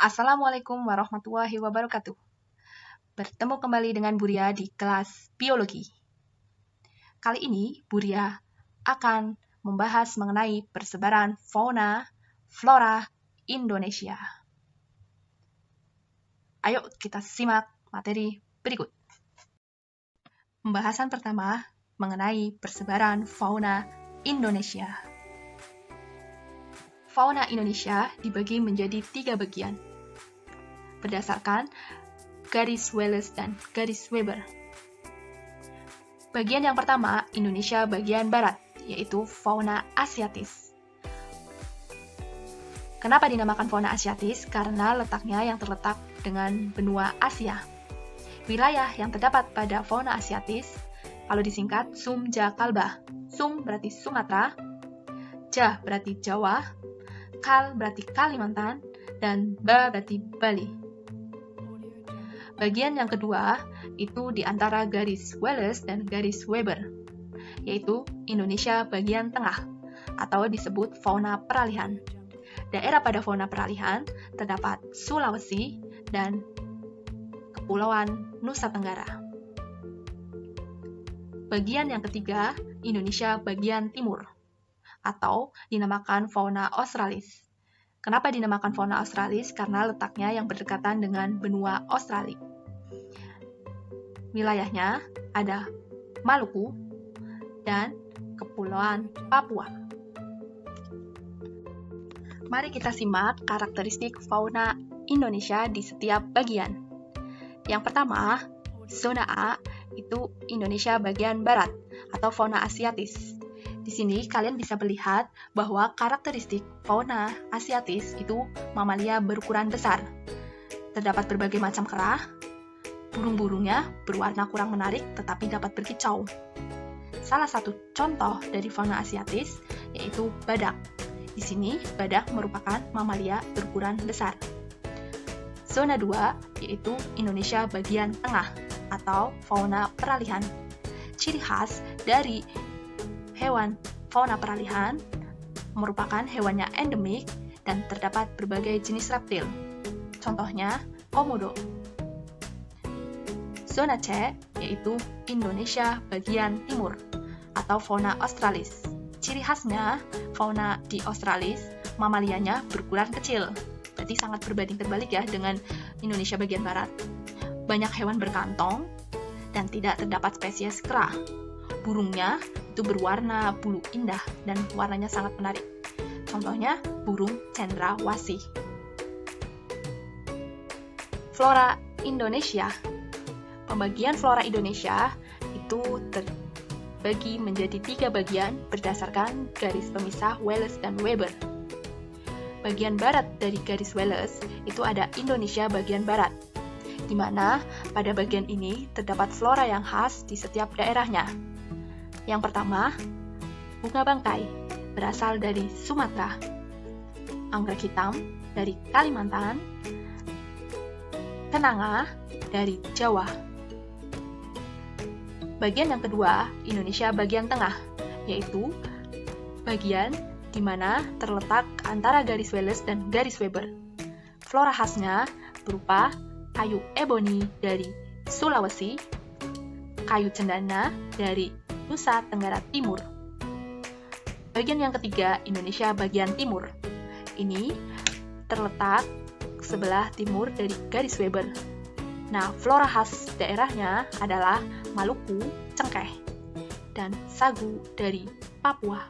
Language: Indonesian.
Assalamualaikum warahmatullahi wabarakatuh. Bertemu kembali dengan Buria di kelas biologi. Kali ini Buria akan membahas mengenai persebaran fauna, flora Indonesia. Ayo kita simak materi berikut. Pembahasan pertama mengenai persebaran fauna Indonesia. Fauna Indonesia dibagi menjadi 3 bagian, berdasarkan garis Wallace dan garis Weber. Bagian yang pertama, Indonesia bagian barat, yaitu fauna asiatis. Kenapa dinamakan fauna asiatis? Karena letaknya yang terletak dengan benua Asia. Wilayah yang terdapat pada fauna asiatis, kalau disingkat Sumja Kalba. Sum berarti Sumatera, Ja berarti Jawa, Kal berarti Kalimantan, dan Ba berarti Bali. Bagian yang kedua itu di antara garis Wallace dan garis Weber, yaitu Indonesia bagian tengah atau disebut fauna peralihan. Daerah pada fauna peralihan terdapat Sulawesi dan Kepulauan Nusa Tenggara. Bagian yang ketiga, Indonesia bagian timur atau dinamakan fauna australis. Kenapa dinamakan fauna australis? Karena letaknya yang berdekatan dengan benua Australia. Wilayahnya ada Maluku dan Kepulauan Papua. Mari kita simak karakteristik fauna Indonesia di setiap bagian. Yang pertama, zona A itu Indonesia bagian barat atau fauna asiatis. Di sini kalian bisa melihat bahwa karakteristik fauna asiatis itu mamalia berukuran besar. Terdapat berbagai macam kera, burung-burungnya berwarna kurang menarik tetapi dapat berkicau. Salah satu contoh dari fauna asiatis yaitu badak. Di sini badak merupakan mamalia berukuran besar. Zona 2 yaitu Indonesia bagian tengah atau fauna peralihan. Ciri khas dari hewan fauna peralihan merupakan hewannya endemik dan terdapat berbagai jenis reptil. Contohnya, komodo. Zona C yaitu Indonesia bagian timur atau fauna australis. Ciri khasnya, fauna di australis, mamalianya berukuran kecil. Berarti sangat berbanding terbalik ya dengan Indonesia bagian barat. Banyak hewan berkantong dan tidak terdapat spesies kera. Burungnya itu berwarna bulu indah dan warnanya sangat menarik. Contohnya burung cendrawasih. Flora Indonesia. Pembagian flora Indonesia itu terbagi menjadi 3 bagian berdasarkan garis pemisah Wallace dan Weber. Bagian barat dari garis Wallace itu ada Indonesia bagian barat, di mana pada bagian ini terdapat flora yang khas di setiap daerahnya. Yang pertama, bunga bangkai berasal dari Sumatera, anggrek hitam dari Kalimantan, kenanga dari Jawa. Bagian yang kedua, Indonesia bagian tengah, yaitu bagian di mana terletak antara garis Wallace dan garis Weber. Flora khasnya berupa kayu eboni dari Sulawesi, kayu cendana dari Nusa Tenggara Timur. Bagian yang ketiga, Indonesia bagian timur. Ini terletak sebelah timur dari garis Weber. Nah, flora khas daerahnya adalah Maluku, cengkeh, dan sagu dari Papua.